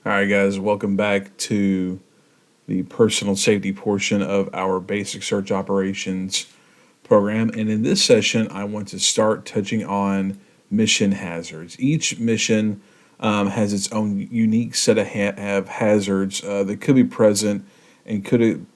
All right, guys, welcome back to the personal safety portion of our basic search operations program. And in this session, I want to start touching on mission hazards. Each mission has its own unique set of hazards that could be present and could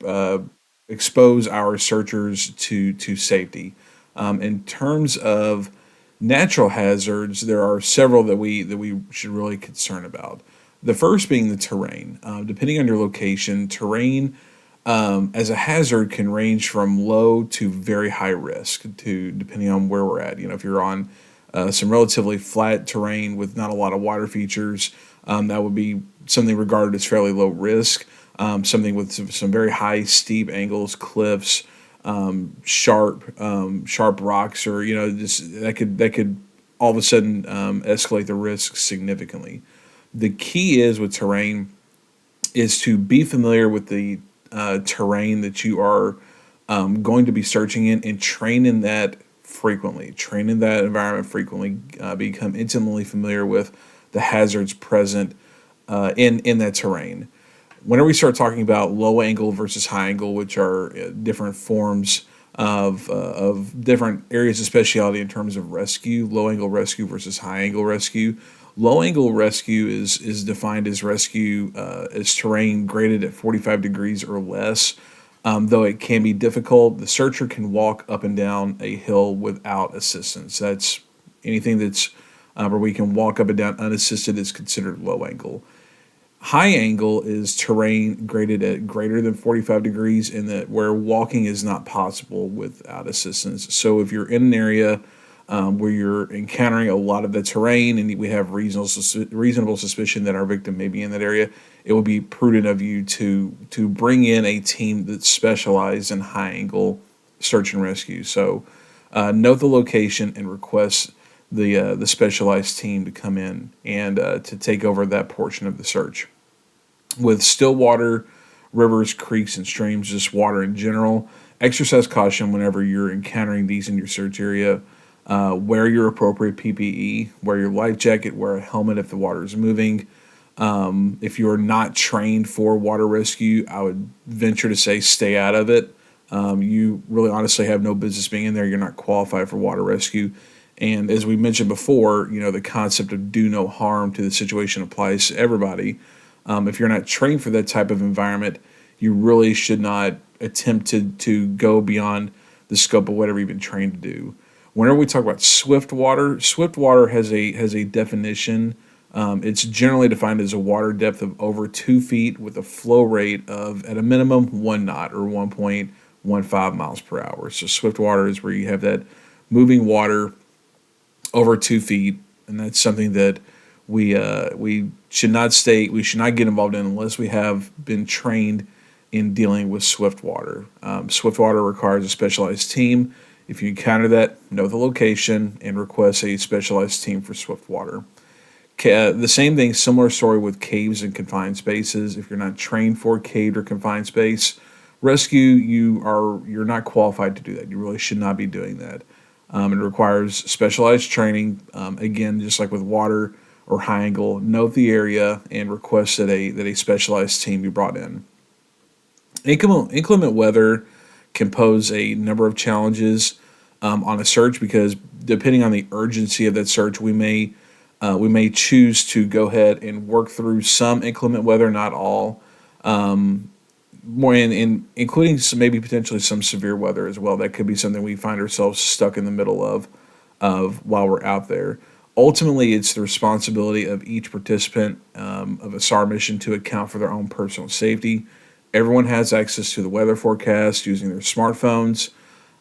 expose our searchers to safety. In terms of natural hazards, there are several that we should really concern about. The first being the terrain. Depending on your location, terrain as a hazard can range from low to very high risk, to depending on where we're at. If you're on some relatively flat terrain with not a lot of water features, that would be something regarded as fairly low risk. Something with some very high steep angles, cliffs, sharp rocks, or just that could all of a sudden escalate the risk significantly. The key is with terrain is to be familiar with the terrain that you are going to be searching in, and train in that frequently. Train in that environment frequently. Become intimately familiar with the hazards present in that terrain. Whenever we start talking about low angle versus high angle, which are different forms of different areas of speciality in terms of rescue, low angle rescue versus high angle rescue. Low angle rescue is defined as rescue as terrain graded at 45 degrees or less. Though it can be difficult, the searcher can walk up and down a hill without assistance. That's anything that's where we can walk up and down unassisted is considered low angle. High angle is terrain graded at greater than 45 degrees, and that where walking is not possible without assistance. So if you're in an area where you're encountering a lot of the terrain and we have reasonable suspicion that our victim may be in that area, it will be prudent of you to bring in a team that's specialized in high angle search and rescue. So note the location and request the specialized team to come in and to take over that portion of the search. With still water, rivers, creeks, and streams, just water in general, exercise caution whenever you're encountering these in your search area. Wear your appropriate PPE, wear your life jacket, wear a helmet if the water is moving. If you are not trained for water rescue, I would venture to say stay out of it. You really honestly have no business being in there. You're not qualified for water rescue. And as we mentioned before, the concept of do no harm to the situation applies to everybody. If you're not trained for that type of environment, you really should not attempt to go beyond the scope of whatever you've been trained to do. Whenever we talk about swift water has a definition. It's generally defined as a water depth of over 2 feet with a flow rate of, at a minimum, 1 knot or 1.15 miles per hour. So swift water is where you have that moving water over 2 feet, and that's something that we should not get involved in unless we have been trained in dealing with swift water. Swift water requires a specialized team. If you encounter that, know the location and request a specialized team for swift water. The same thing, similar story with caves and confined spaces. If you're not trained for caved or confined space rescue, you're not qualified to do that. You really should not be doing that. It requires specialized training. Again, just like with water or high angle, note the area and request that a specialized team be brought in. Inclement weather can pose a number of challenges on a search, because depending on the urgency of that search, we may choose to go ahead and work through some inclement weather, not all. More in including maybe potentially some severe weather as well. That could be something we find ourselves stuck in the middle of while we're out there. Ultimately, it's the responsibility of each participant of a SAR mission to account for their own personal safety. Everyone has access to the weather forecast using their smartphones,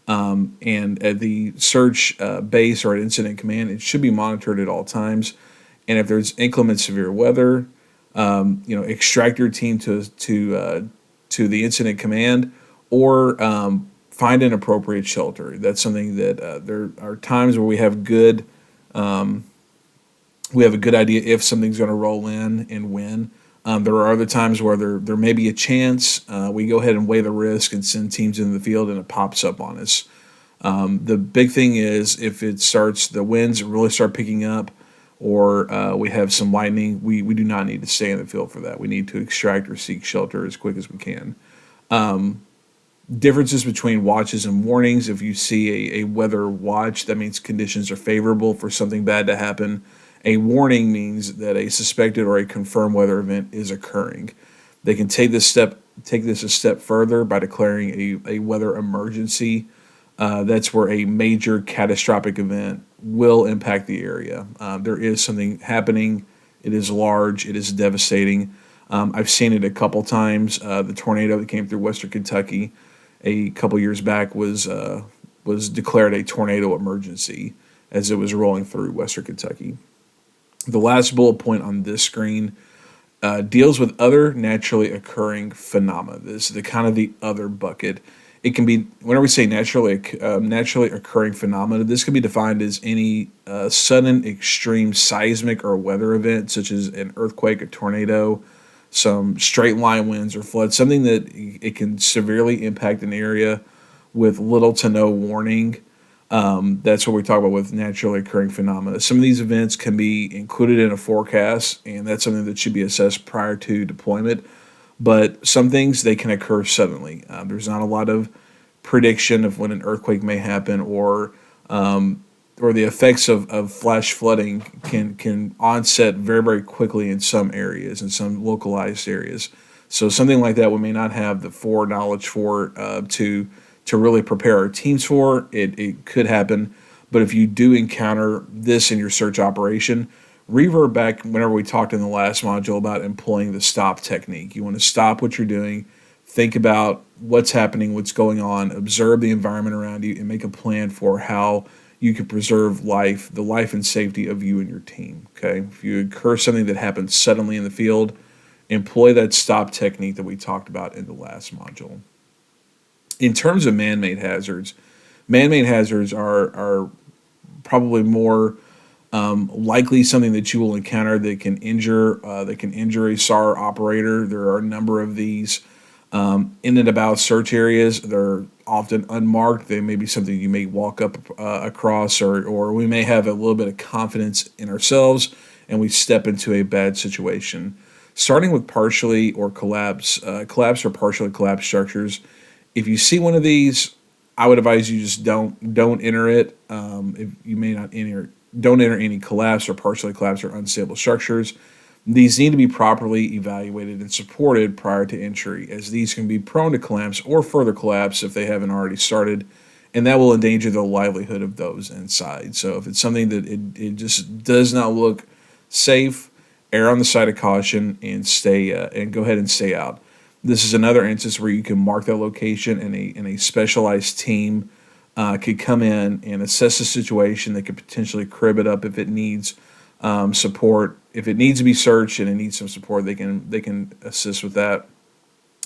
and at the search base or at incident command, it should be monitored at all times. And if there's inclement severe weather, extract your team to the incident command, or find an appropriate shelter. That's something that there are times where we have a good idea if something's going to roll in and when. There are other times where there may be a chance. We go ahead and weigh the risk and send teams into the field, and it pops up on us. The big thing is if the winds really start picking up, or we have some lightning, we do not need to stay in the field for that. We need to extract or seek shelter as quick as we can. Differences between watches and warnings. If you see a weather watch, that means conditions are favorable for something bad to happen. A warning means that a suspected or a confirmed weather event is occurring. They can take this a step further by declaring a weather emergency. That's where a major catastrophic event will impact the area. There is something happening. It is large. It is devastating. I've seen it a couple times. The tornado that came through Western Kentucky a couple years back was declared a tornado emergency as it was rolling through Western Kentucky. The last bullet point on this screen deals with other naturally occurring phenomena. This is the kind of the other bucket. It can be, whenever we say naturally occurring phenomena, this can be defined as any sudden extreme seismic or weather event, such as an earthquake, a tornado, some straight line winds or floods, something that it can severely impact an area with little to no warning. That's what we talk about with naturally occurring phenomena. Some of these events can be included in a forecast, and that's something that should be assessed prior to deployment. But some things, they can occur suddenly. There's not a lot of prediction of when an earthquake may happen, or the effects of flash flooding can onset very, very quickly in some areas, in some localized areas. So something like that we may not have the foreknowledge for to really prepare our teams for. It could happen, but if you do encounter this in your search operation, revert back whenever we talked in the last module about employing the stop technique. You want to stop what you're doing, think about what's happening, what's going on, observe the environment around you, and make a plan for how you can preserve the life and safety of you and your team. Okay, if you occur something that happens suddenly in the field, employ that stop technique that we talked about in the last module. In terms of man-made hazards are probably more likely something that you will encounter that can injure a SAR operator. There are a number of these in and about search areas. They're often unmarked. They may be something you may walk up across, or we may have a little bit of confidence in ourselves and we step into a bad situation. Starting with collapse or partially collapsed structures. If you see one of these, I would advise you just don't enter it. If you may not enter, don't enter any collapsed or partially collapsed or unstable structures. These need to be properly evaluated and supported prior to entry, as these can be prone to collapse or further collapse if they haven't already started, and that will endanger the livelihood of those inside. So if it's something that it just does not look safe, err on the side of caution and go ahead and stay out. This is another instance where you can mark that location, and a specialized team could come in and assess the situation. They could potentially crib it up if it needs support. If it needs to be searched and it needs some support, they can assist with that.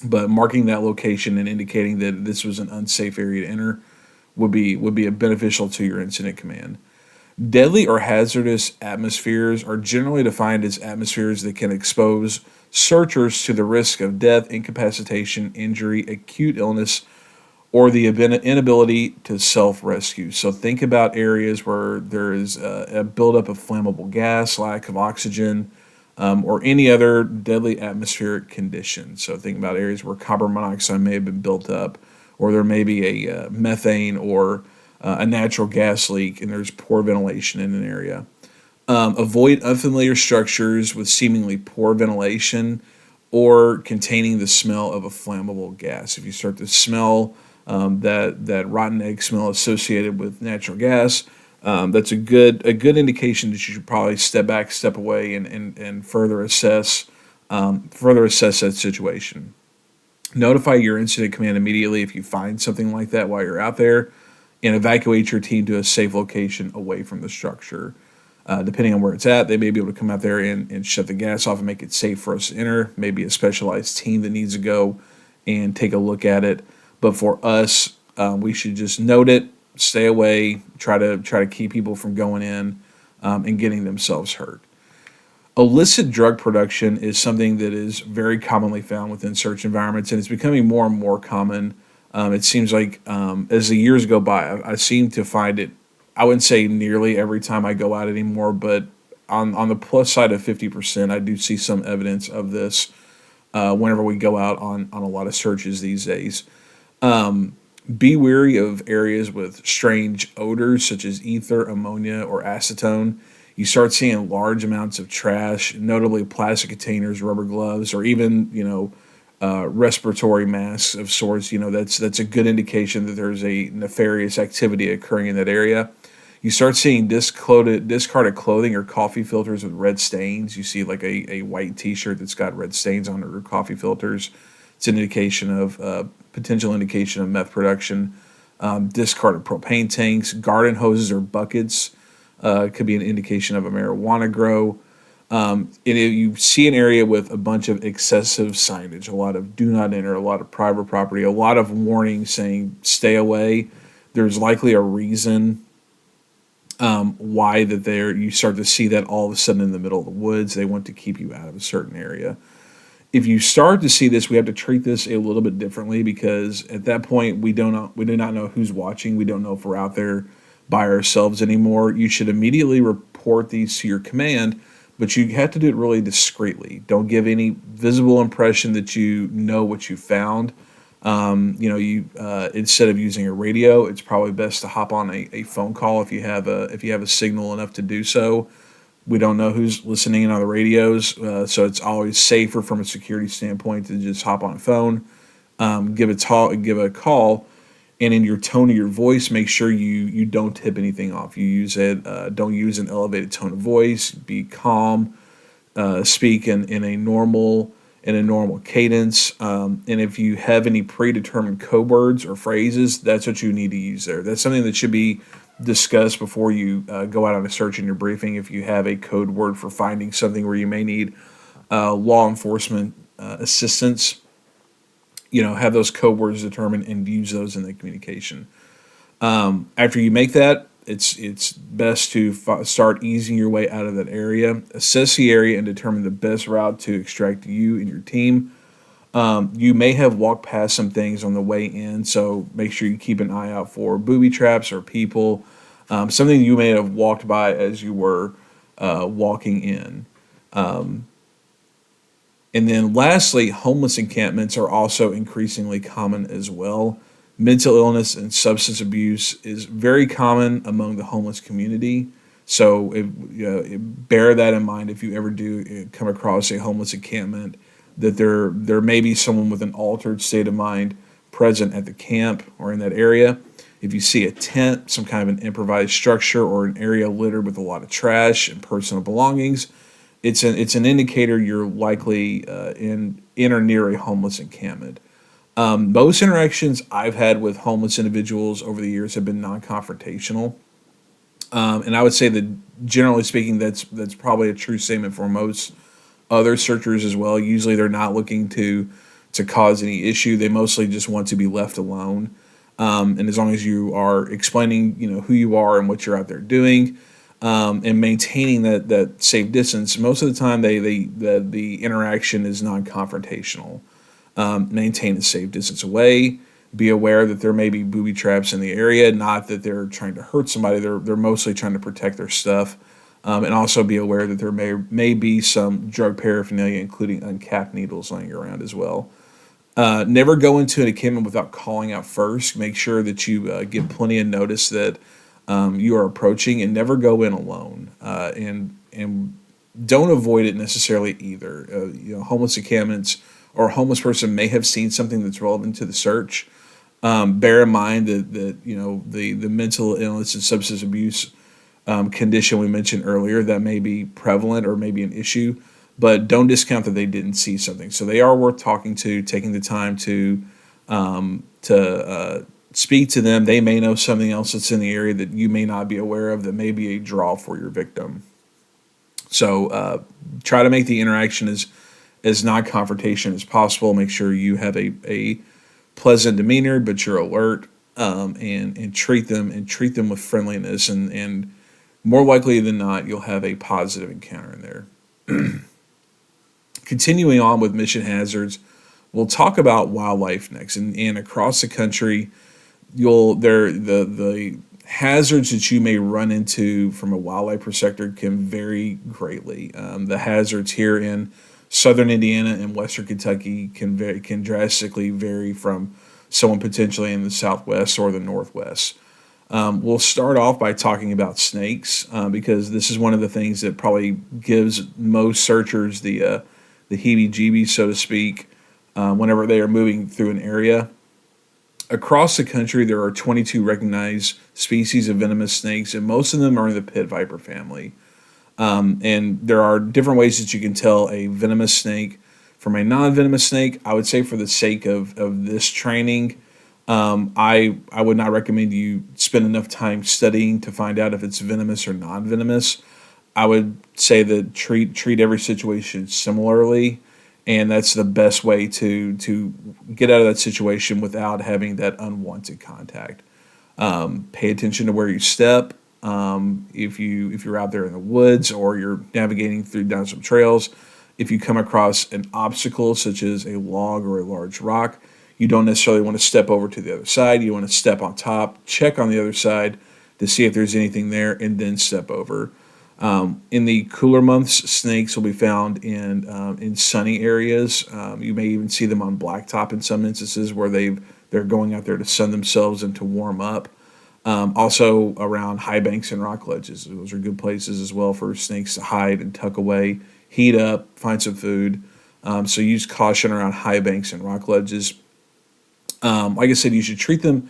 But marking that location and indicating that this was an unsafe area to enter would be beneficial to your incident command. Deadly or hazardous atmospheres are generally defined as atmospheres that can expose searchers to the risk of death, incapacitation, injury, acute illness, or the inability to self-rescue. So think about areas where there is a buildup of flammable gas, lack of oxygen, or any other deadly atmospheric condition. So think about areas where carbon monoxide may have been built up, or there may be a methane or a natural gas leak, and there's poor ventilation in an area. Avoid unfamiliar structures with seemingly poor ventilation or containing the smell of a flammable gas. If you start to smell that rotten egg smell associated with natural gas, that's a good indication that you should probably step back, step away, and further assess that situation. Notify your incident command immediately if you find something like that while you're out there, and evacuate your team to a safe location away from the structure. Depending on where it's at, they may be able to come out there and shut the gas off and make it safe for us to enter. Maybe a specialized team that needs to go and take a look at it. But for us, we should just note it, stay away, try to keep people from going in and getting themselves hurt. Illicit drug production is something that is very commonly found within search environments, and it's becoming more and more common. It seems like as the years go by, I seem to find it, I wouldn't say nearly every time I go out anymore, but on the plus side of 50%. I do see some evidence of this whenever we go out on a lot of searches these days. Be wary of areas with strange odors such as ether, ammonia, or acetone. You start seeing large amounts of trash, notably plastic containers, rubber gloves, or even respiratory masks of sorts. That's a good indication that there's a nefarious activity occurring in that area. You start seeing discarded clothing or coffee filters with red stains. You see like a white T-shirt that's got red stains on it or coffee filters. It's an indication of potential indication of meth production. Discarded propane tanks, garden hoses or buckets could be an indication of a marijuana grow. And if you see an area with a bunch of excessive signage, a lot of do not enter, a lot of private property, a lot of warnings saying stay away, there's likely a reason why that there you start to see that all of a sudden in the middle of the woods. They want to keep you out of a certain area. If you start to see this, we have to treat this a little bit differently, because at that point we do not know who's watching. We don't know if we're out there by ourselves anymore. You should immediately report these to your command, but you have to do it really discreetly. Don't give any visible impression that you know what you found. Instead of using a radio, it's probably best to hop on a phone call if you have a signal enough to do so. We don't know who's listening in on the radios, so it's always safer from a security standpoint to just hop on a phone, give a call, and in your tone of your voice, make sure you don't tip anything off. Don't use an elevated tone of voice. Be calm. Speak in a normal cadence. And if you have any predetermined code words or phrases, that's what you need to use there. That's something that should be discussed before you go out on a search in your briefing. If you have a code word for finding something where you may need law enforcement assistance, have those code words determined and use those in the communication. After you make that, it's best to start easing your way out of that area. Assess the area and determine the best route to extract you and your team. You may have walked past some things on the way in, so make sure you keep an eye out for booby traps or people, something you may have walked by as you were walking in. And then lastly, homeless encampments are also increasingly common as well. Mental illness and substance abuse is very common among the homeless community. So bear that in mind if you ever do come across a homeless encampment, that there may be someone with an altered state of mind present at the camp or in that area. If you see a tent, some kind of an improvised structure, or an area littered with a lot of trash and personal belongings, it's an indicator you're likely in or near a homeless encampment. Most interactions I've had with homeless individuals over the years have been non-confrontational, and I would say that generally speaking, that's probably a true statement for most other searchers as well. Usually, they're not looking to cause any issue. They mostly just want to be left alone. And as long as you are explaining, who you are and what you're out there doing, and maintaining that safe distance, most of the time the interaction is non-confrontational. Maintain a safe distance away. Be aware that there may be booby traps in the area. Not that they're trying to hurt somebody. They're mostly trying to protect their stuff. And also be aware that there may be some drug paraphernalia, including uncapped needles, laying around as well. Never go into an encampment without calling out first. Make sure that you give plenty of notice that you are approaching, and never go in alone. And don't avoid it necessarily either. Homeless encampments or a homeless person may have seen something that's relevant to the search. Bear in mind that the mental illness and substance abuse condition we mentioned earlier, that may be prevalent or maybe an issue, but don't discount that they didn't see something. So they are worth talking to, taking the time to speak to them. They may know something else that's in the area that you may not be aware of, that may be a draw for your victim. So try to make the interaction as non-confrontation as possible. Make sure you have a pleasant demeanor, but you're alert, and treat them with friendliness, and more likely than not, you'll have a positive encounter in there. Continuing on with mission hazards, we'll talk about wildlife next. And across the country, the hazards that you may run into from a wildlife perspective can vary greatly. The hazards here in southern Indiana and western Kentucky can drastically vary from someone potentially in the southwest or the northwest. We'll start off by talking about snakes because this is one of the things that probably gives most searchers the heebie-jeebies, so to speak, whenever they are moving through an area. Across the country, there are 22 recognized species of venomous snakes, and most of them are in the pit viper family. And there are different ways that you can tell a venomous snake from a non-venomous snake. I would say, for the sake of this training, I would not recommend you spend enough time studying to find out if it's venomous or non-venomous. I would say that treat every situation similarly, and that's the best way to get out of that situation without having that unwanted contact. Pay attention to where you step. If you're out there in the woods or you're navigating through down some trails, if you come across an obstacle such as a log or a large rock, you don't necessarily want to step over to the other side. You want to step on top, check on the other side to see if there's anything there, and then step over. In the cooler months, snakes will be found in sunny areas. You may even see them on blacktop in some instances where they're going out there to sun themselves and to warm up. Also around high banks and rock ledges. Those are good places as well for snakes to hide and tuck away, heat up, find some food. So use caution around high banks and rock ledges. Like I said, you should treat them.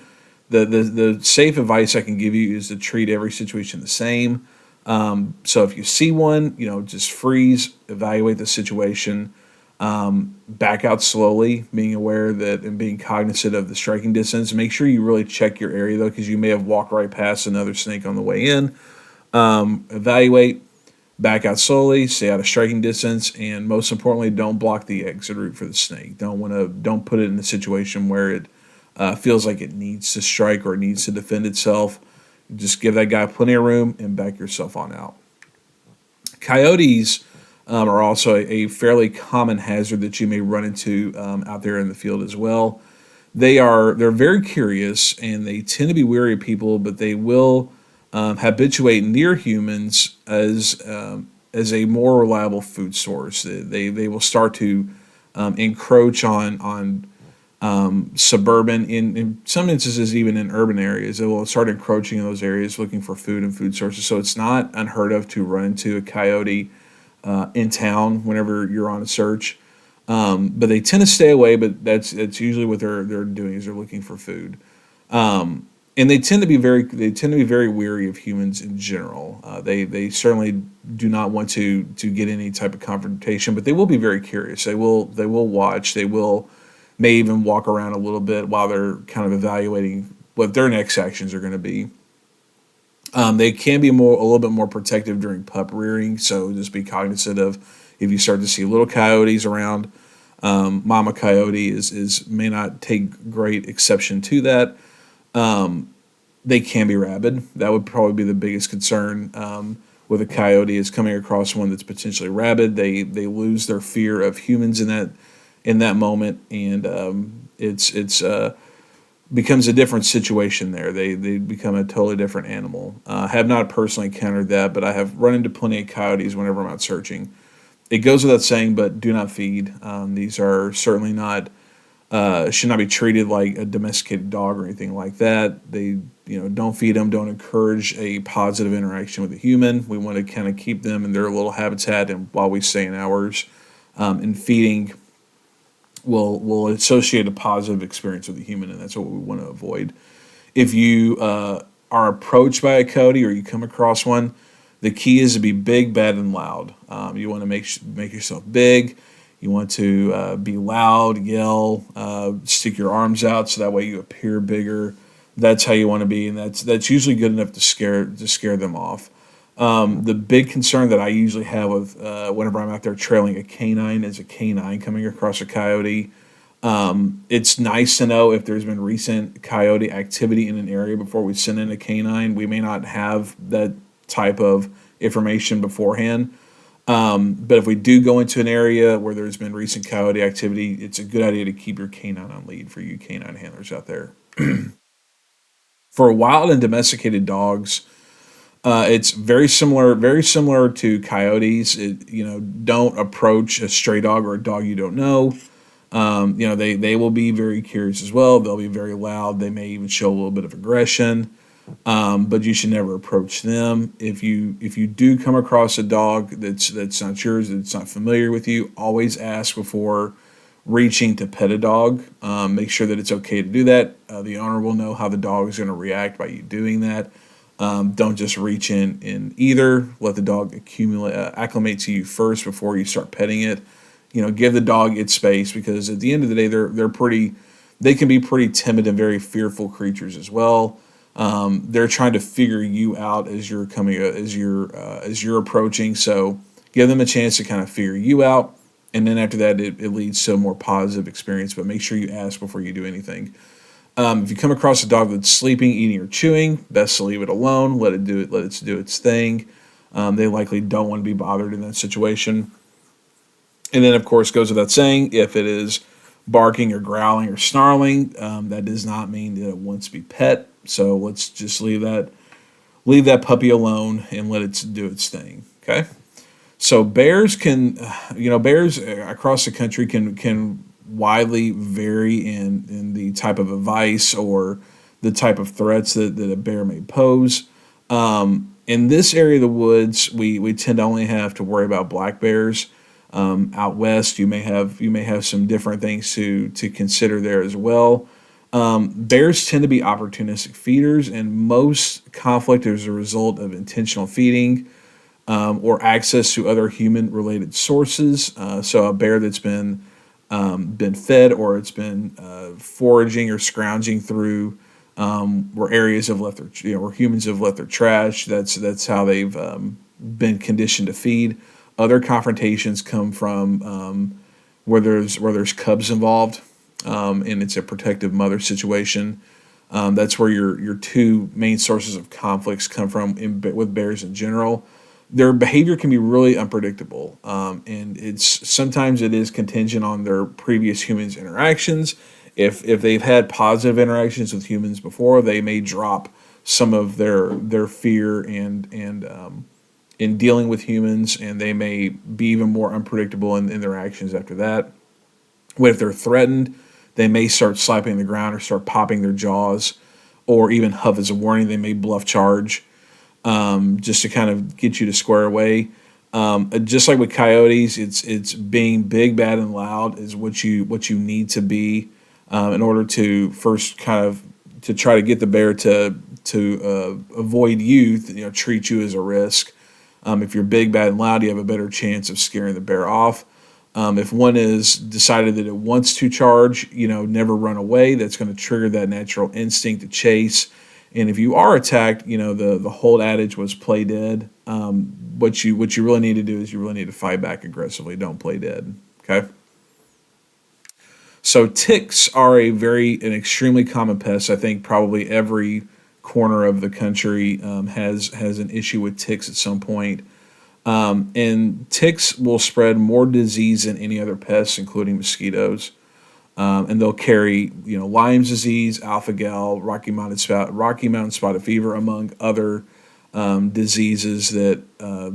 The safe advice I can give you is to treat every situation the same. So if you see one, just freeze, evaluate the situation, back out slowly, being aware that and being cognizant of the striking distance. Make sure you really check your area though, because you may have walked right past another snake on the way in. Evaluate, back out slowly, stay out of striking distance, and most importantly, don't block the exit route for the snake. Don't put it in a situation where it feels like it needs to strike or it needs to defend itself. Just give that guy plenty of room and back yourself on out. Coyotes are also a fairly common hazard that you may run into out there in the field as well. They're very curious and they tend to be wary of people, but they will habituate near humans as a more reliable food source. They will start to encroach on suburban, in some instances even in urban areas. They will start encroaching in those areas looking for food and food sources. So it's not unheard of to run into a coyote in town whenever you're on a search. But they tend to stay away. But that's usually what they're doing is they're looking for food. And they tend to be very weary of humans in general. They certainly do not want to get any type of confrontation, but they will be very curious. They will watch. They may even walk around a little bit while they're kind of evaluating what their next actions are going to be. They can be a little bit more protective during pup rearing, so just be cognizant of if you start to see little coyotes around. Mama coyote may not take great exception to that. They can be rabid. That would probably be the biggest concern with a coyote is coming across one that's potentially rabid. They lose their fear of humans in that moment, and it's becomes a different situation there. They become a totally different animal. Have not personally encountered that, but I have run into plenty of coyotes whenever I'm out searching. It goes without saying, but do not feed. These are certainly not should not be treated like a domesticated dog or anything like that. They don't feed them. Don't encourage a positive interaction with a human. We want to kind of keep them in their little habitat, and while we stay in ours, and feeding will associate a positive experience with the human, and that's what we want to avoid. If you are approached by a coyote or you come across one, the key is to be big, bad, and loud. You want to make yourself big. You want to be loud, yell, stick your arms out so that way you appear bigger. That's how you want to be, and that's usually good enough to scare them off. The big concern that I usually have with whenever I'm out there trailing a canine is a canine coming across a coyote. It's nice to know if there's been recent coyote activity in an area before we send in a canine. We may not have that type of information beforehand. But if we do go into an area where there's been recent coyote activity, it's a good idea to keep your canine on lead for you canine handlers out there. For wild and domesticated dogs, it's very similar to coyotes. Don't approach a stray dog or a dog you don't know. They will be very curious as well. They'll be very loud. They may even show a little bit of aggression. But you should never approach them. If you do come across a dog that's not yours, that's not familiar with you, always ask before reaching to pet a dog. Make sure that it's okay to do that. The owner will know how the dog is going to react by you doing that. Don't just reach in either. Let the dog acclimate to you first before you start petting it. Give the dog its space, because at the end of the day, they can be pretty timid and very fearful creatures as well. They're trying to figure you out as you're approaching. So give them a chance to kind of figure you out, and then after that, it leads to a more positive experience. But make sure you ask before you do anything. If you come across a dog that's sleeping, eating, or chewing, best to leave it alone. Let it do it. Let it do its thing. They likely don't want to be bothered in that situation. And then, of course, goes without saying, if it is barking or growling or snarling, that does not mean that it wants to be pet. So let's just leave that puppy alone and let it do its thing. Okay. So bears across the country can widely vary in the type of advice or the type of threats that a bear may pose. In this area of the woods, we tend to only have to worry about black bears. Out west, you may have some different things to consider there as well. Bears tend to be opportunistic feeders, and most conflict is a result of intentional feeding, or access to other human-related sources. So a bear that's been fed, or it's been foraging or scrounging through where areas have left where humans have left their trash. That's how they've been conditioned to feed. Other confrontations come from where there's cubs involved, and it's a protective mother situation. That's where your two main sources of conflicts come from with bears in general. Their behavior can be really unpredictable, and sometimes it is contingent on their previous humans interactions. If they've had positive interactions with humans before, they may drop some of their fear and in dealing with humans, and they may be even more unpredictable in their actions after that. If they're threatened, they may start slapping the ground or start popping their jaws, or even huff as a warning. They may bluff charge, just to kind of get you to square away. Just like with coyotes, it's being big, bad, and loud is what you need to be in order to first kind of to try to get the bear to avoid you, treat you as a risk. If you're big, bad, and loud, you have a better chance of scaring the bear off. If one is decided that it wants to charge, never run away. That's going to trigger that natural instinct to chase. And if you are attacked, the whole adage was play dead. What you really need to do is you really need to fight back aggressively. Don't play dead. Okay. So ticks are an extremely common pest. I think probably every corner of the country has an issue with ticks at some point. And ticks will spread more disease than any other pests, including mosquitoes. And they'll carry, Lyme's disease, alpha-gal, Rocky Mountain spotted fever, among other diseases that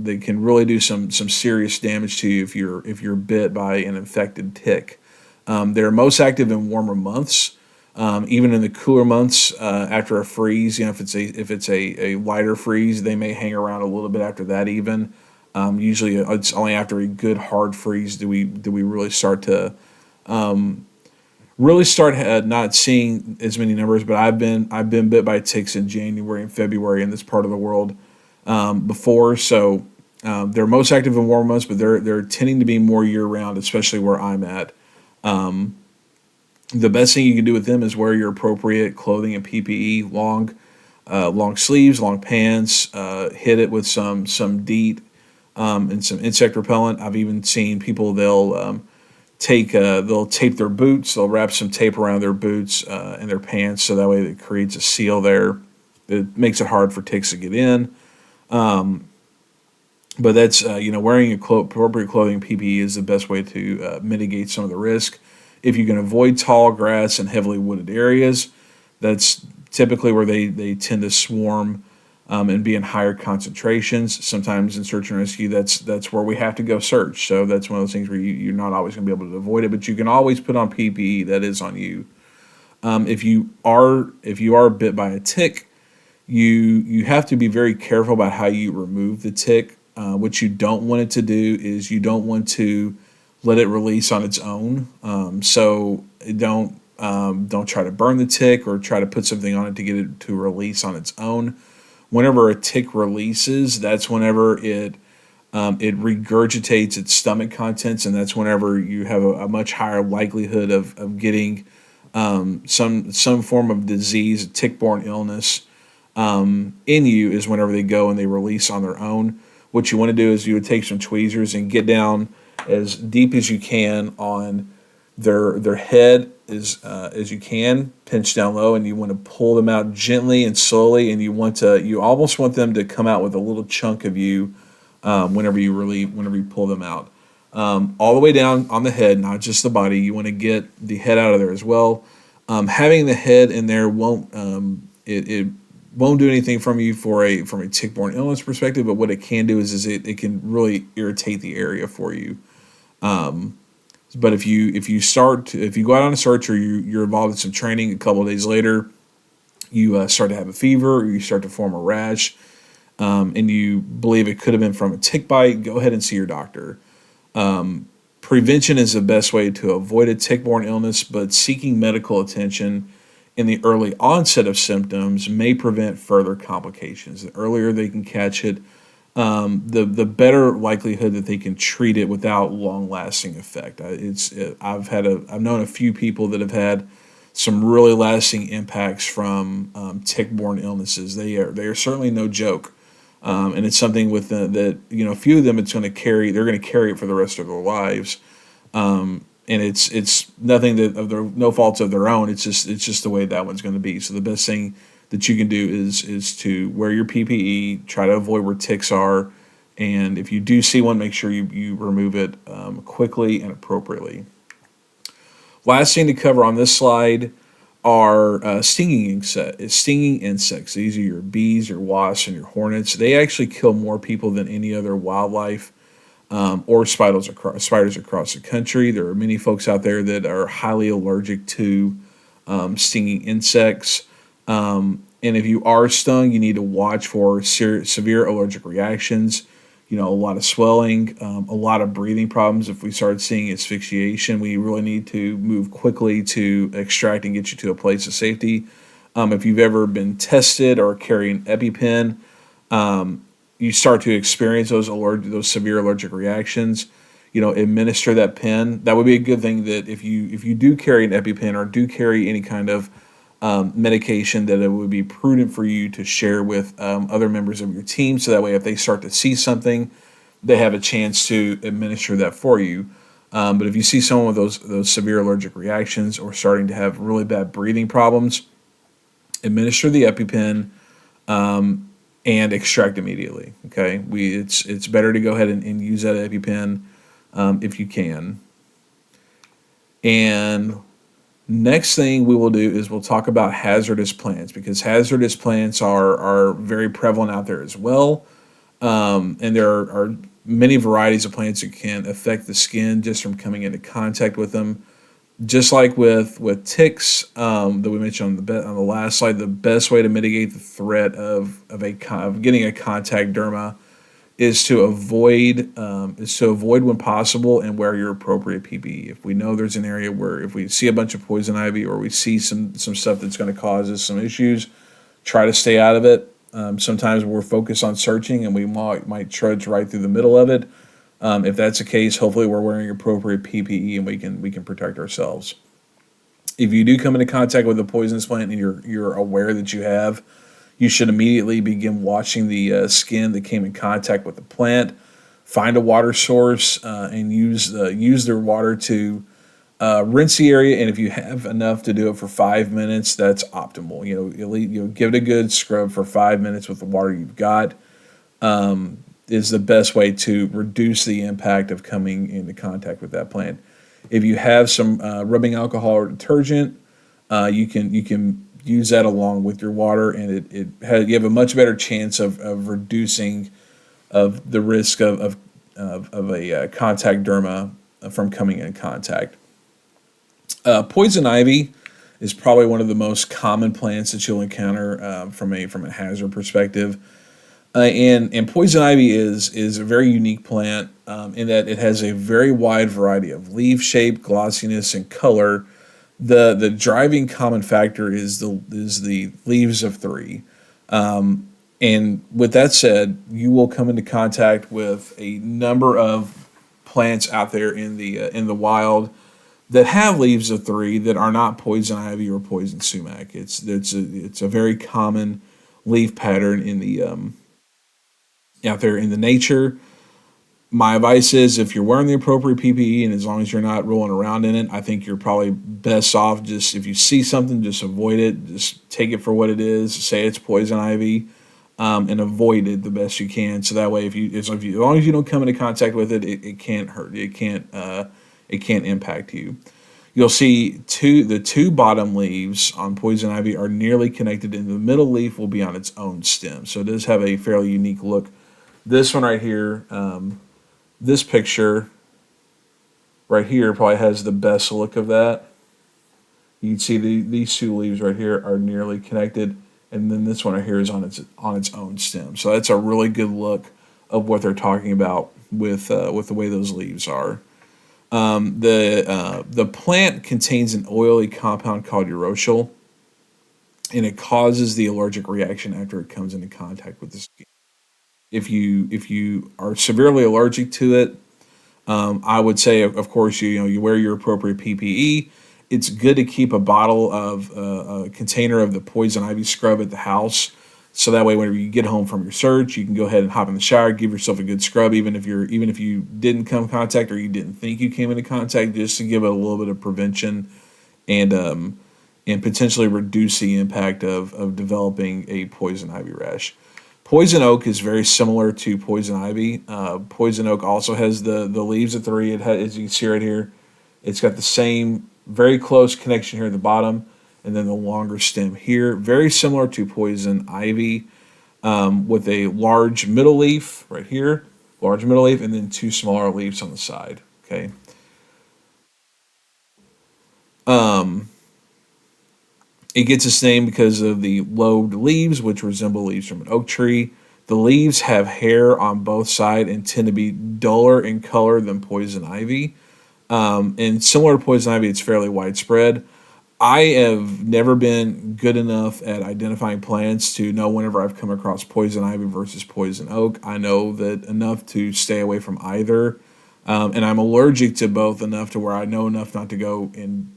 they can really do some serious damage to you if you're bit by an infected tick. They're most active in warmer months. Even in the cooler months, after a freeze, if it's a lighter freeze, they may hang around a little bit after that. Even usually, it's only after a good hard freeze do we really start not seeing as many numbers. But I've been bit by ticks in January and February in this part of the world before. So they're most active in warm months, but they're tending to be more year round, especially where I'm at. The best thing you can do with them is wear your appropriate clothing and PPE, long sleeves, long pants. Hit it with some DEET and some insect repellent. I've even seen people they'll tape their boots. They'll wrap some tape around their boots and their pants, so that way it creates a seal there. It makes it hard for ticks to get in. But that's wearing appropriate clothing and PPE is the best way to mitigate some of the risk. If you can avoid tall grass and heavily wooded areas, that's typically where they tend to swarm and be in higher concentrations. Sometimes in search and rescue, that's where we have to go search. So that's one of those things where you're not always going to be able to avoid it, but you can always put on PPE. That is on you. If you are bit by a tick, you have to be very careful about how you remove the tick. What you don't want it to do is you don't want to let it release on its own. So don't try to burn the tick or try to put something on it to get it to release on its own. Whenever a tick releases, that's whenever it regurgitates its stomach contents, and that's whenever you have a much higher likelihood of getting some form of disease, a tick-borne illness in you. Is whenever they go and they release on their own. What you want to do is you would take some tweezers and get down as deep as you can on their head as you can, pinch down low, and you want to pull them out gently and slowly, and you almost want them to come out with a little chunk of you whenever you pull them out. All the way down on the head, not just the body. You want to get the head out of there as well. Having the head in there it won't do anything from a tick-borne illness perspective, but what it can do is it can really irritate the area for you. But if you go out on a search or you're involved in some training, a couple of days later, you start to have a fever or you start to form a rash, and you believe it could have been from a tick bite, go ahead and see your doctor. Prevention is the best way to avoid a tick-borne illness, but seeking medical attention in the early onset of symptoms may prevent further complications. The earlier they can catch it, the better likelihood that they can treat it without long-lasting effect. I've known a few people that have had some really lasting impacts from tick-borne illnesses. They are certainly no joke, and it's something with that a few of them they're going to carry it for the rest of their lives. And it's nothing no faults of their own. It's just the way that one's going to be. So the best thing that you can do is to wear your PPE, try to avoid where ticks are, and if you do see one, make sure you remove it quickly and appropriately. Last thing to cover on this slide are stinging insects. These are your bees, your wasps, and your hornets. They actually kill more people than any other wildlife or spiders across the country. There are many folks out there that are highly allergic to stinging insects. And if you are stung, you need to watch for severe allergic reactions. A lot of swelling, a lot of breathing problems. If we start seeing asphyxiation, we really need to move quickly to extract and get you to a place of safety. If you've ever been tested or carry an EpiPen, you start to experience those severe allergic reactions. Administer that pen. That would be a good thing. That if you do carry an EpiPen or do carry any kind of medication, that it would be prudent for you to share with other members of your team, so that way if they start to see something, they have a chance to administer that for you. But if you see someone with those severe allergic reactions or starting to have really bad breathing problems, administer the EpiPen and extract immediately. Okay, it's better to go ahead and use that EpiPen if you can. And next thing we will do is we'll talk about hazardous plants, because hazardous plants are very prevalent out there as well. And there are many varieties of plants that can affect the skin just from coming into contact with them. Just like with ticks that we mentioned on the last slide, the best way to mitigate the threat of getting a contact derma is to avoid when possible and wear your appropriate PPE. If we know there's an area where if we see a bunch of poison ivy or we see some stuff that's going to cause us some issues, try to stay out of it. Sometimes we're focused on searching and we might trudge right through the middle of it. If that's the case, hopefully we're wearing appropriate PPE and we can protect ourselves. If you do come into contact with a poisonous plant and you're aware that you should immediately begin washing the skin that came in contact with the plant. Find a water source and use their water to rinse the area. And if you have enough to do it for 5 minutes, that's optimal. Give it a good scrub for 5 minutes with the water you've got. Is the best way to reduce the impact of coming into contact with that plant. If you have some rubbing alcohol or detergent, you can use that along with your water, and you have a much better chance of reducing of the risk of a contact derma from coming in contact. Poison ivy is probably one of the most common plants that you'll encounter from a hazard perspective. And poison ivy is a very unique plant in that it has a very wide variety of leaf shape, glossiness, and color. The driving common factor is the leaves of three. And with that said, you will come into contact with a number of plants out there in the wild that have leaves of three that are not poison ivy or poison sumac. It's a very common leaf pattern in the out there in the nature. My advice is if you're wearing the appropriate PPE and as long as you're not rolling around in it, I think you're probably best off just if you see something, just avoid it. Just take it for what it is. Say it's poison ivy, and avoid it the best you can. So that way, as long as you don't come into contact with it, it can't hurt. It can't impact you. You'll see the two bottom leaves on poison ivy are nearly connected, and the middle leaf will be on its own stem. So it does have a fairly unique look. This one right here, this picture right here probably has the best look of that. You can see these two leaves right here are nearly connected, and then this one right here is on its own stem. So that's a really good look of what they're talking about with the way those leaves are. The plant contains an oily compound called urushiol, and it causes the allergic reaction after it comes into contact with the skin. If you are severely allergic to it, I would say, of course, you wear your appropriate PPE. It's good to keep a bottle of a container of the poison ivy scrub at the house, so that way, whenever you get home from your search, you can go ahead and hop in the shower, give yourself a good scrub, even if you didn't come in contact or you didn't think you came into contact, just to give it a little bit of prevention and potentially reduce the impact of developing a poison ivy rash. Poison oak is very similar to poison ivy. Poison oak also has the leaves of three. As you can see right here, it's got the same very close connection here at the bottom, and then the longer stem here. Very similar to poison ivy, with a large middle leaf right here, large middle leaf, and then two smaller leaves on the side. Okay. It gets its name because of the lobed leaves, which resemble leaves from an oak tree. The leaves have hair on both sides and tend to be duller in color than poison ivy. And similar to poison ivy, it's fairly widespread. I have never been good enough at identifying plants to know whenever I've come across poison ivy versus poison oak. I know that enough to stay away from either. And I'm allergic to both enough to where I know enough not to go and,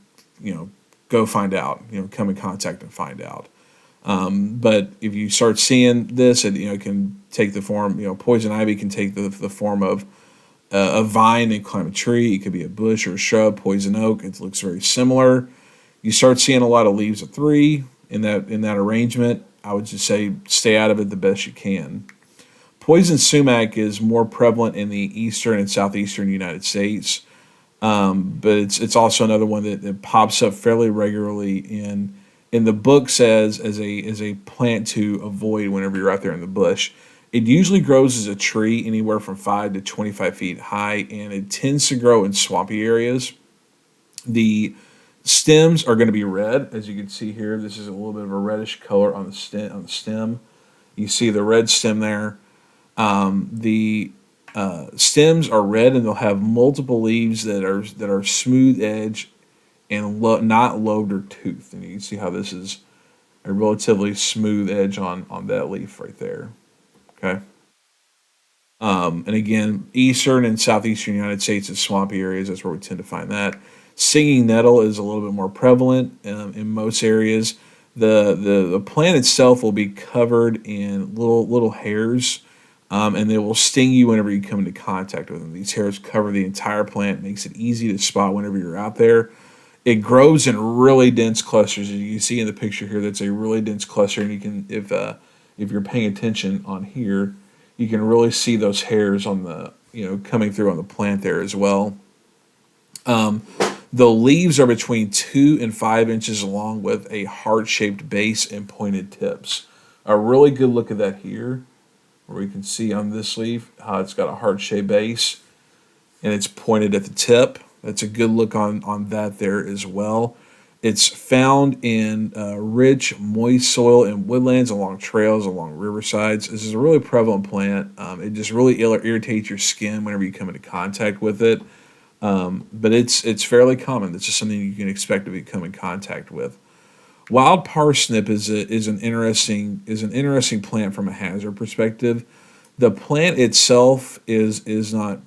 go find out, come in contact and find out. But if you start seeing this, it can take the form, poison ivy can take the form of a vine and climb a tree. It could be a bush or a shrub. Poison oak, it looks very similar. You start seeing a lot of leaves of three in that arrangement. I would just say stay out of it the best you can. Poison sumac is more prevalent in the eastern and southeastern United States, but it's also another one that pops up fairly regularly in the book says as a plant to avoid whenever you're out there in the bush. It usually grows as a tree anywhere from 5 to 25 feet high, and it tends to grow in swampy areas. The stems are going to be red, as you can see here. This is a little bit of a reddish color on the stem. You see the red stem there. The stems are red, and they'll have multiple leaves that are smooth edge and not lobed or toothed. And you can see how this is a relatively smooth edge on that leaf right there. Okay. And again, eastern and southeastern United States is swampy areas. That's where we tend to find that. Singing nettle is a little bit more prevalent in most areas. The plant itself will be covered in little hairs, and they will sting you whenever you come into contact with them. These hairs cover the entire plant, makes it easy to spot whenever you're out there. It grows in really dense clusters, as you can see in the picture here. That's a really dense cluster, and you can if you're paying attention on here, you can really see those hairs on the coming through on the plant there as well. The leaves are between 2 and 5 inches long with a heart shaped base and pointed tips. A really good look at that here, where you can see on this leaf how it's got a heart shaped base and it's pointed at the tip. That's a good look on that there as well. It's found in rich, moist soil and woodlands, along trails, along riversides. This is a really prevalent plant. It just really irritates your skin whenever you come into contact with it. But it's fairly common. This is something you can expect to come in contact with. Wild parsnip is an interesting plant from a hazard perspective. The plant itself is not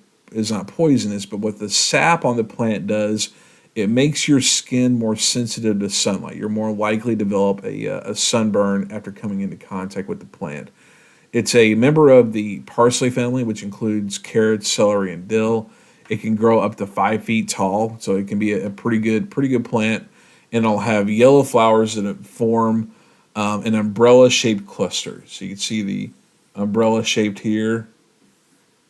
poisonous, but what the sap on the plant does, it makes your skin more sensitive to sunlight. You're more likely to develop a sunburn after coming into contact with the plant. It's a member of the parsley family, which includes carrots, celery, and dill. It can grow up to 5 feet tall, so it can be a pretty good plant. And it'll have yellow flowers that form an umbrella-shaped cluster. So you can see the umbrella shaped here,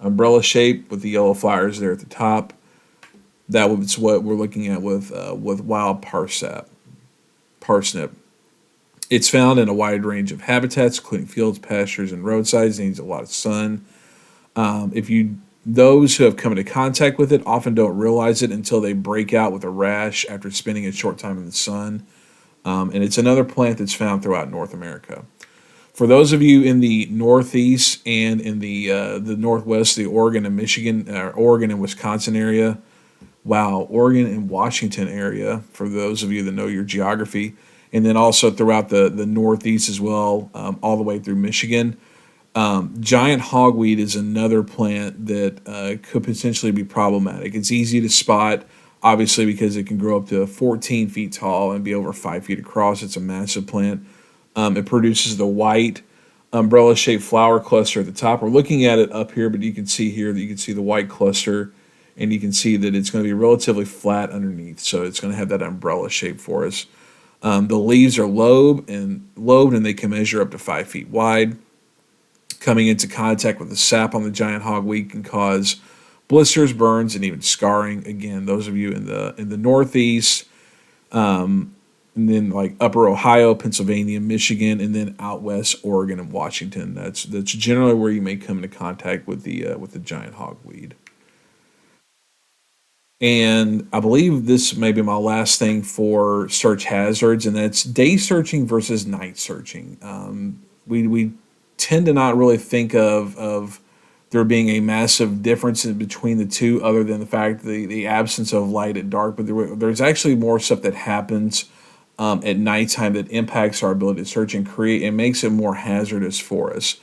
umbrella shape with the yellow flowers there at the top. That's what we're looking at with wild parsnip. It's found in a wide range of habitats, including fields, pastures, and roadsides. It needs a lot of sun. If you Those who have come into contact with it often don't realize it until they break out with a rash after spending a short time in the sun. And it's another plant that's found throughout North America. For those of you in the Northeast and in the Northwest, the Oregon and Michigan, Oregon and Wisconsin area, wow, Oregon and Washington area, for those of you that know your geography, and then also throughout the Northeast as well, all the way through Michigan. Giant hogweed is another plant that could potentially be problematic. It's easy to spot, obviously, because it can grow up to 14 feet tall and be over 5 feet across. It's a massive plant. It produces the white umbrella-shaped flower cluster at the top. We're looking at it up here, but you can see here that you can see the white cluster, and you can see that it's going to be relatively flat underneath. So it's going to have that umbrella shape for us. The leaves are lobed, and they can measure up to 5 feet wide. Coming into contact with the sap on the giant hogweed can cause blisters, burns, and even scarring. Again, those of you in the Northeast, and then like Upper Ohio, Pennsylvania, Michigan, and then out west, Oregon and Washington. That's generally where you may come into contact with the giant hogweed. And I believe this may be my last thing for search hazards, and that's day searching versus night searching. We tend to not really think of there being a massive difference in between the two, other than the fact the absence of light at dark. But there's actually more stuff that happens at nighttime that impacts our ability to search and create and makes it more hazardous for us.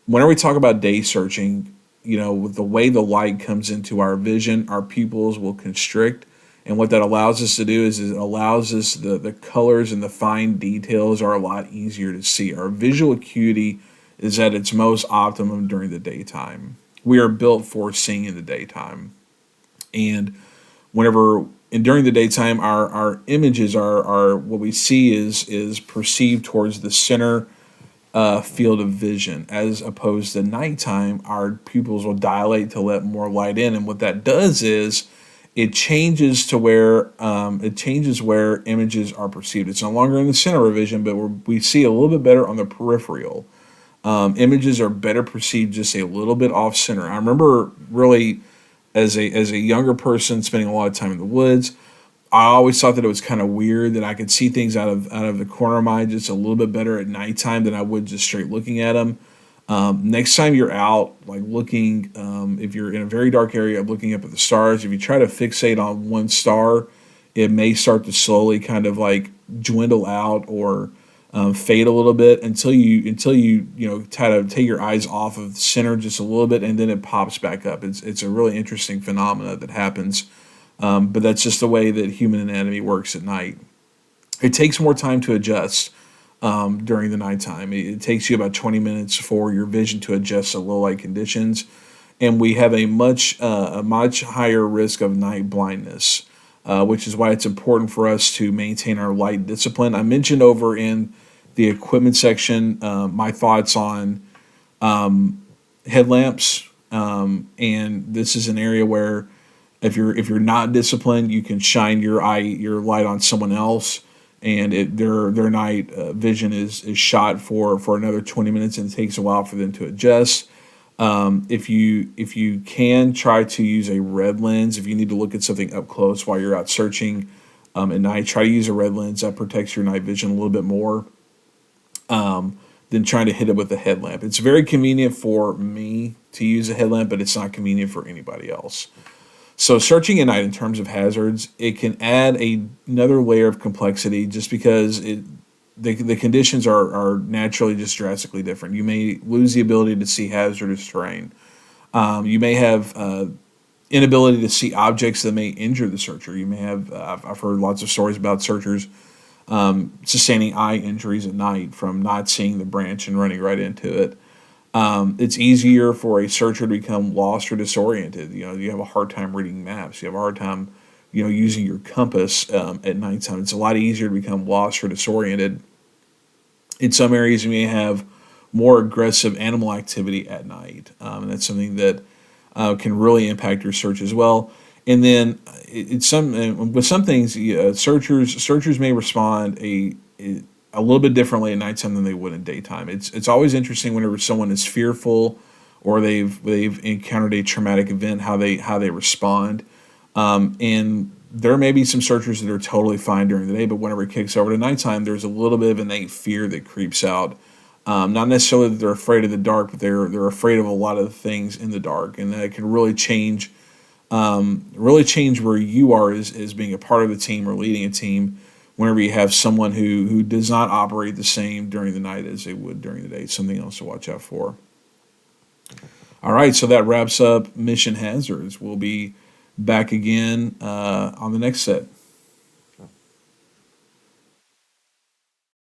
Whenever we talk about day searching, with the way the light comes into our vision, our pupils will constrict. And what that allows us to do is it allows us the colors and the fine details are a lot easier to see. Our visual acuity is at its most optimum during the daytime. We are built for seeing in the daytime. And during the daytime, our images are what we see is perceived towards the center field of vision, as opposed to nighttime. Our pupils will dilate to let more light in, and what that does is it changes where images are perceived. It's no longer in the center of vision, but we see a little bit better on the peripheral. Images are better perceived just a little bit off center. I remember really as a younger person spending a lot of time in the woods. I always thought that it was kind of weird that I could see things out of the corner of my eye just a little bit better at nighttime than I would just straight looking at them. Next time you're out, like looking, if you're in a very dark area, looking up at the stars, if you try to fixate on one star, it may start to slowly kind of like dwindle out or fade a little bit until you try to take your eyes off of the center just a little bit, and then it pops back up. It's a really interesting phenomena that happens. But that's just the way that human anatomy works at night. It takes more time to adjust during the nighttime. It takes you about 20 minutes for your vision to adjust to low light conditions, and we have a much higher risk of night blindness, which is why it's important for us to maintain our light discipline. I mentioned over in the equipment section my thoughts on headlamps, and this is an area where If you're not disciplined, you can shine your light on someone else, and their night vision is shot for another 20 minutes, and it takes a while for them to adjust. If you can try to use a red lens, if you need to look at something up close while you're out searching at night, try to use a red lens that protects your night vision a little bit more than trying to hit it with a headlamp. It's very convenient for me to use a headlamp, but it's not convenient for anybody else. So searching at night in terms of hazards, it can add another layer of complexity just because the conditions are naturally just drastically different. You may lose the ability to see hazardous terrain. You may have inability to see objects that may injure the searcher. You may have I've heard lots of stories about searchers sustaining eye injuries at night from not seeing the branch and running right into it. It's easier for a searcher to become lost or disoriented. You have a hard time reading maps. You have a hard time, using your compass at nighttime. It's a lot easier to become lost or disoriented. In some areas, you may have more aggressive animal activity at night, and that's something that can really impact your search as well. And then with some things, searchers may respond a little bit differently at nighttime than they would in daytime. It's always interesting whenever someone is fearful or they've encountered a traumatic event, how they respond. And there may be some searchers that are totally fine during the day, but whenever it kicks over to nighttime, there's a little bit of innate fear that creeps out. Not necessarily that they're afraid of the dark, but they're afraid of a lot of things in the dark, and that can really change where you are as being a part of the team or leading a team. Whenever you have someone who does not operate the same during the night as they would during the day, it's something else to watch out for. All right, so that wraps up mission hazards. We'll be back again on the next set.